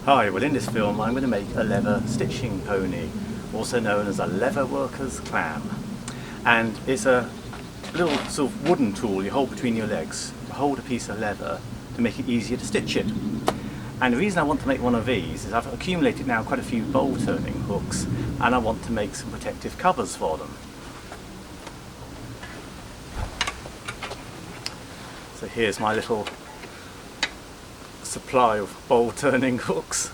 Hi, well in this film I'm going to make a leather stitching pony, also known as a Leatherworkers Clam. And it's a little sort of wooden tool you hold between your legs to hold a piece of leather to make it easier to stitch it. And the reason I want to make one of these is I've accumulated now quite a few bowl turning hooks and I want to make some protective covers for them. So here's my little supply of bowl turning hooks,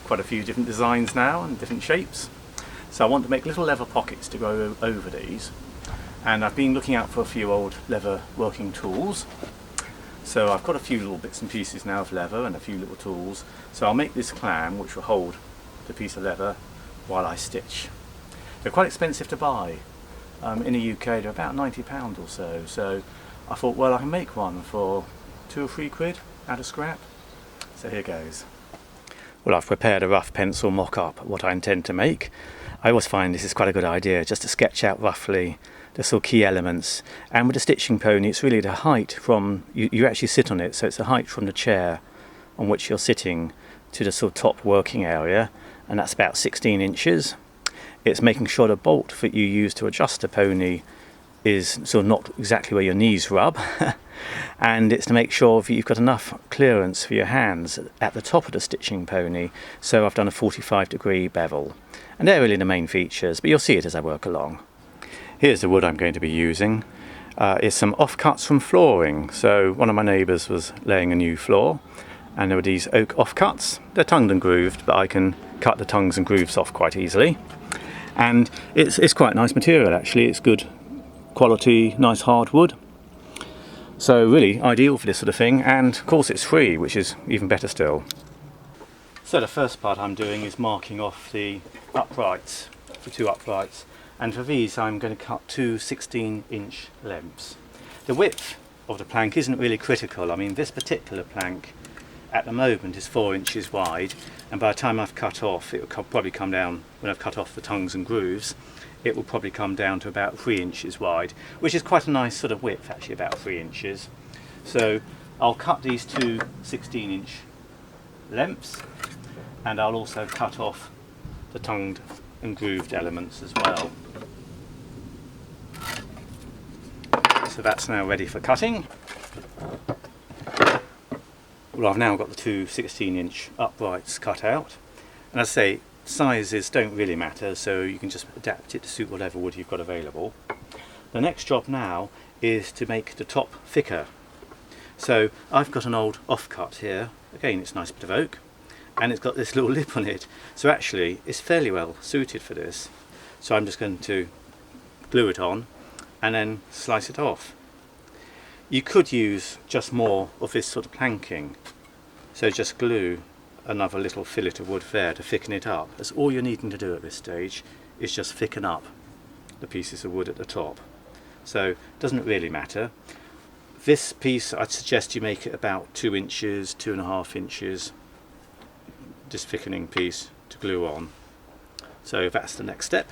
quite a few different designs now and different shapes. So I want to make little leather pockets to go over these, and I've been looking out for a few old leather working tools. So I've got a few little bits and pieces now of leather and a few little tools, so I'll make this clam which will hold the piece of leather while I stitch. They're quite expensive to buy. In the UK they're about £90 or so, so I thought, well, I can make one for £2 or £3 out of scrap. So here goes. Well, I've prepared a rough pencil mock-up of what I intend to make. I always find this is quite a good idea, just to sketch out roughly the sort of key elements. And with a stitching pony, it's really the height from, you actually sit on it, so it's the height from the chair on which you're sitting to the sort of top working area, and that's about 16 inches. It's making sure the bolt that you use to adjust the pony is sort of not exactly where your knees rub. And it's to make sure that you've got enough clearance for your hands at the top of the stitching pony. So I've done a 45-degree bevel, and they're really the main features, but you'll see it as I work along. Here's the wood I'm going to be using. It's some offcuts from flooring. So one of my neighbours was laying a new floor and there were these oak offcuts. They're tongued and grooved, but I can cut the tongues and grooves off quite easily. And it's quite nice material actually. It's good quality, nice hard wood. So really ideal for this sort of thing, and of course it's free, which is even better still. So the first part I'm doing is marking off the uprights, the two uprights, and for these I'm going to cut two 16-inch lengths. The width of the plank isn't really critical. I mean, this particular plank at the moment is 4 inches wide, and by the time I've cut off, it will probably come down, when I've cut off the tongues and grooves, it will probably come down to about 3 inches wide, which is quite a nice sort of width, actually about 3 inches. So I'll cut these two 16-inch lengths, and I'll also cut off the tongued and grooved elements as well. So that's now ready for cutting. Well, I've now got the two 16-inch uprights cut out, and as I say, sizes don't really matter, so you can just adapt it to suit whatever wood you've got available. The next job now is to make the top thicker. So I've got an old offcut here, again it's a nice bit of oak, and it's got this little lip on it, so actually it's fairly well suited for this. So I'm just going to glue it on and then slice it off. You could use just more of this sort of planking, so just glue another little fillet of wood there to thicken it up. That's all you're needing to do at this stage, is just thicken up the pieces of wood at the top. So it doesn't really matter. This piece I'd suggest you make it about 2 inches, 2.5 inches, this thickening piece to glue on. So that's the next step.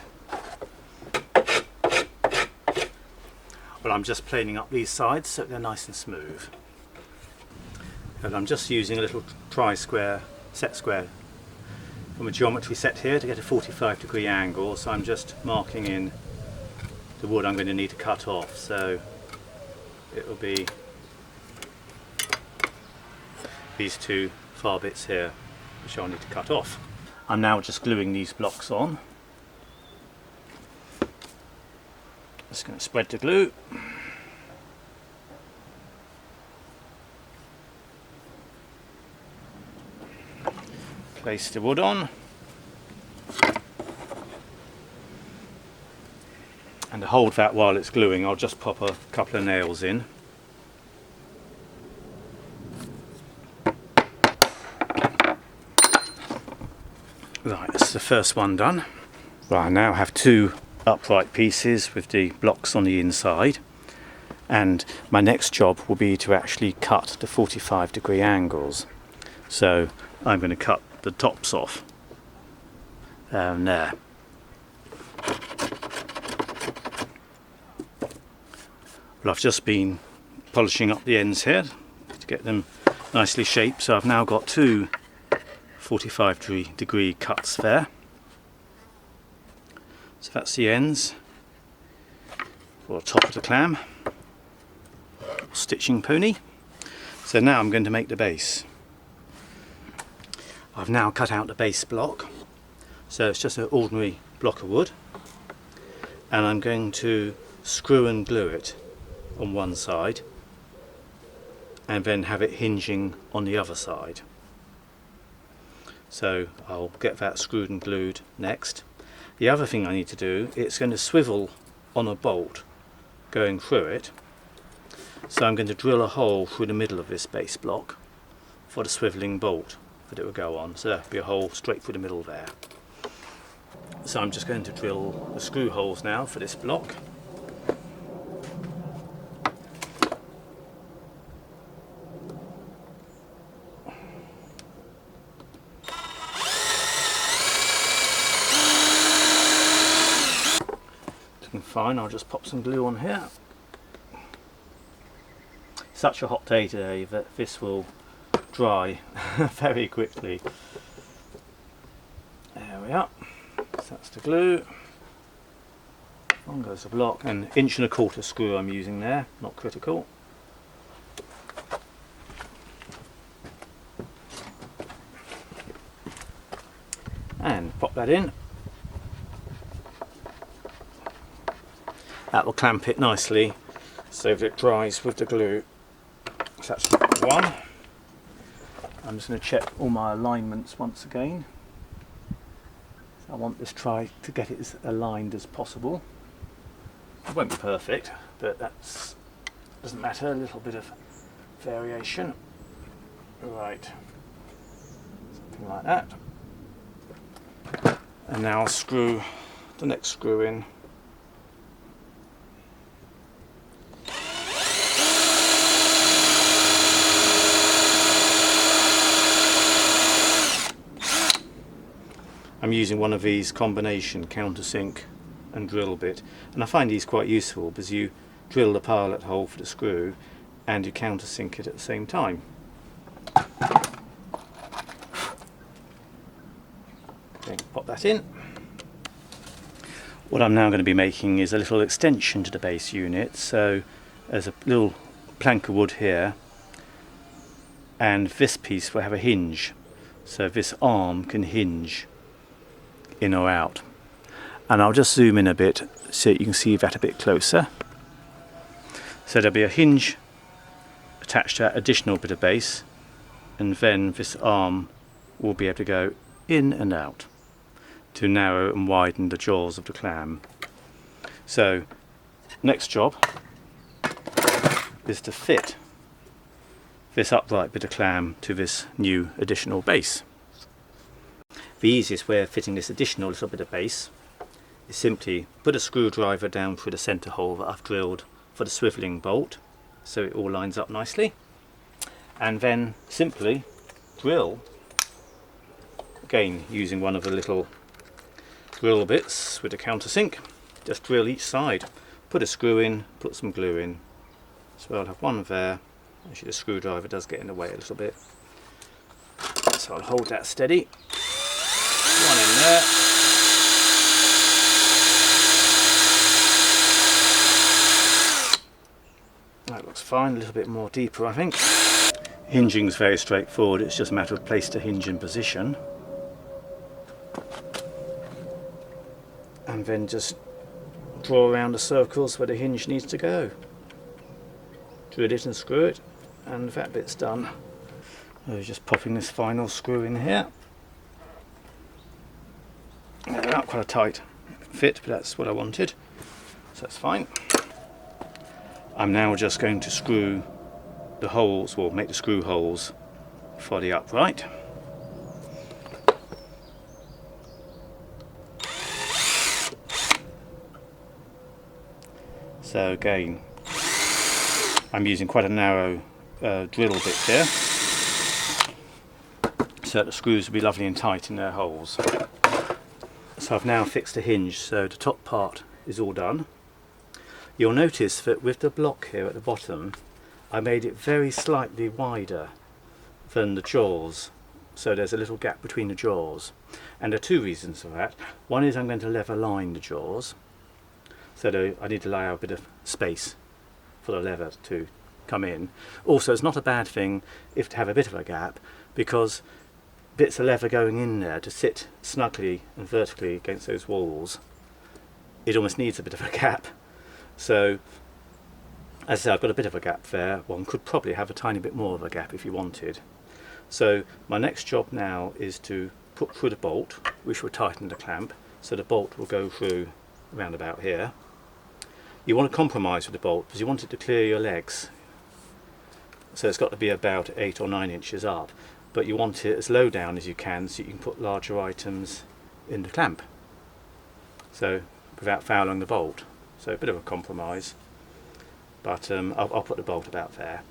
Well, I'm just planing up these sides so they're nice and smooth. And I'm just using a little tri-square set square from a geometry set here to get a 45-degree angle, so I'm just marking in the wood I'm going to need to cut off. So it will be these two far bits here which I'll need to cut off. I'm now just gluing these blocks on. Just going to spread the glue. Place the wood on, and to hold that while it's gluing, I'll just pop a couple of nails in. Right, that's the first one done. Right, I now have two upright pieces with the blocks on the inside, and my next job will be to actually cut the 45-degree angles. So I'm going to cut the tops off down there. Well, I've just been polishing up the ends here to get them nicely shaped, so I've now got two 45-degree cuts there. So that's the ends for the top of the clam, stitching pony. So now I'm going to make the base. I've now cut out the base block, so it's just an ordinary block of wood, and I'm going to screw and glue it on one side and then have it hinging on the other side. So I'll get that screwed and glued next. The other thing I need to do, it's going to swivel on a bolt going through it, so I'm going to drill a hole through the middle of this base block for the swivelling bolt that it will go on. So there'll be a hole straight through the middle there. So I'm just going to drill the screw holes now for this block. Fine, I'll just pop some glue on here. Such a hot day today that this will dry very quickly. There we are. So that's the glue. On goes the block. An 1 1/4 inch screw I'm using there, not critical. And pop that in. That will clamp it nicely so that it dries with the glue. So that's one. I'm just going to check all my alignments once again. So I want this try to get it as aligned as possible. It won't be perfect, but that doesn't matter, a little bit of variation. Right, something like that. And now I'll screw the next screw in. I'm using one of these combination countersink and drill bit, and I find these quite useful because you drill the pilot hole for the screw and you countersink it at the same time. Okay, pop that in. What I'm now going to be making is a little extension to the base unit, so there's a little plank of wood here, and this piece will have a hinge, so this arm can hinge in or out. And I'll just zoom in a bit so you can see that a bit closer. So there'll be a hinge attached to that additional bit of base, and then this arm will be able to go in and out to narrow and widen the jaws of the clam. So next job is to fit this upright bit of clam to this new additional base. The easiest way of fitting this additional little bit of base is simply put a screwdriver down through the centre hole that I've drilled for the swivelling bolt, so it all lines up nicely, and then simply drill, again using one of the little drill bits with a countersink, just drill each side, put a screw in, put some glue in. So I'll have one there. Actually the screwdriver does get in the way a little bit, so I'll hold that steady. One in there. That looks fine, a little bit more deeper I think. Hinging is very straightforward, it's just a matter of place to hinge in position. And then just draw around the circles where the hinge needs to go. Drill it and screw it, and that bit's done. So just popping this final screw in here. Not quite a tight fit, but that's what I wanted, so that's fine. I'm now just going to screw the holes, or make the screw holes for the upright. So again, I'm using quite a narrow drill bit here, so that the screws will be lovely and tight in their holes. So I've now fixed a hinge, so the top part is all done. You'll notice that with the block here at the bottom, I made it very slightly wider than the jaws, so there's a little gap between the jaws, and there are two reasons for that. One is I'm going to leather line the jaws, so I need to allow a bit of space for the leather to come in. Also, it's not a bad thing if to have a bit of a gap, because bits of leather going in there to sit snugly and vertically against those walls, it almost needs a bit of a gap. So as I say, I've got a bit of a gap there. One could probably have a tiny bit more of a gap if you wanted. So my next job now is to put through the bolt, which will tighten the clamp, so the bolt will go through around about here. You want to compromise with the bolt because you want it to clear your legs, so it's got to be about 8 or 9 inches up, but you want it as low down as you can so you can put larger items in the clamp, so without fouling the bolt. So a bit of a compromise, but I'll put the bolt about there.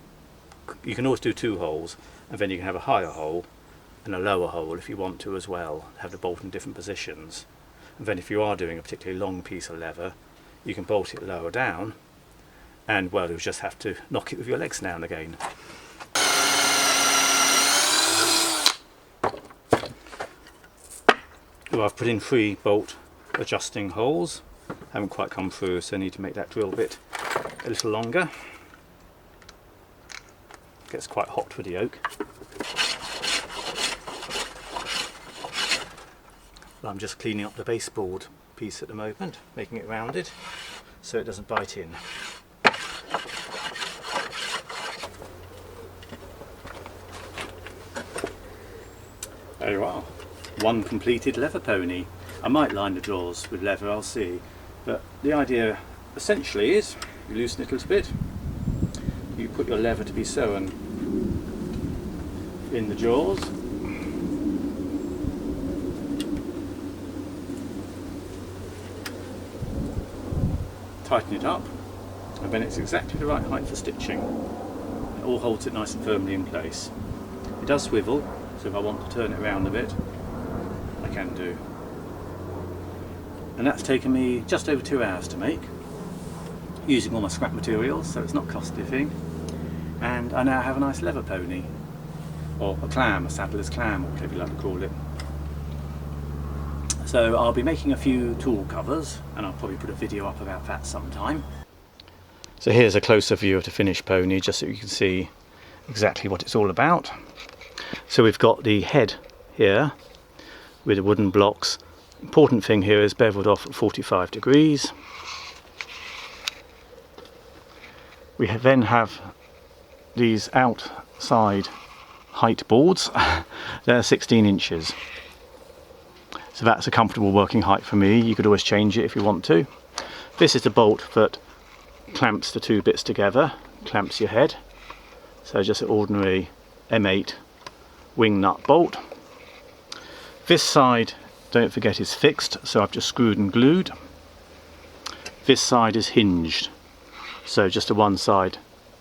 You can always do 2 holes, and then you can have a higher hole and a lower hole if you want to as well, have the bolt in different positions. And then if you are doing a particularly long piece of leather, you can bolt it lower down, and well, you'll just have to knock it with your legs now and again. Well, I've put in 3 bolt adjusting holes. Haven't quite come through, so I need to make that drill bit a little longer. Gets quite hot with the oak. Well, I'm just cleaning up the baseboard piece at the moment, making it rounded so it doesn't bite in. There you are, one completed leather pony. I might line the jaws with leather, I'll see, but the idea essentially is you loosen it a little bit, you put your leather to be sewn in the jaws, tighten it up, and then it's exactly the right height for stitching. It all holds it nice and firmly in place. It does swivel, so if I want to turn it around a bit, I can do. And that's taken me just over 2 hours to make, using all my scrap materials, so it's not a costly thing. And I now have a nice leather pony, or a clam, a saddler's clam, or whatever you like to call it. So I'll be making a few tool covers, and I'll probably put a video up about that sometime. So here's a closer view of the finished pony, just so you can see exactly what it's all about. So we've got the head here with the wooden blocks. Important thing here is beveled off at 45 degrees. We then have these outside height boards. They're 16 inches. So that's a comfortable working height for me. You could always change it if you want to. This is the bolt that clamps the 2 bits together, clamps your head. So just an ordinary M8 wing nut bolt. This side, don't forget, is fixed, so I've just screwed and glued. This side is hinged, so just the one side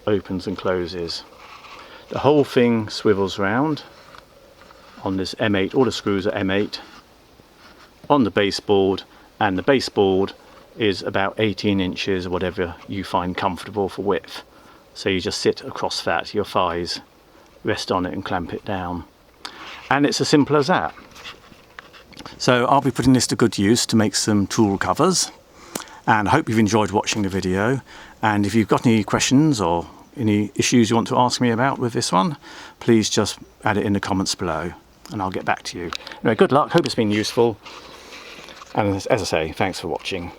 opens and closes. The whole thing swivels round on this M8, all the screws are M8, on the baseboard, and the baseboard is about 18 inches, or whatever you find comfortable for width. So you just sit across that, your thighs rest on it and clamp it down. And it's as simple as that. So I'll be putting this to good use to make some tool covers, and I hope you've enjoyed watching the video. And if you've got any questions or any issues you want to ask me about with this one, please just add it in the comments below and I'll get back to you. Anyway, good luck, hope it's been useful, and as I say, thanks for watching.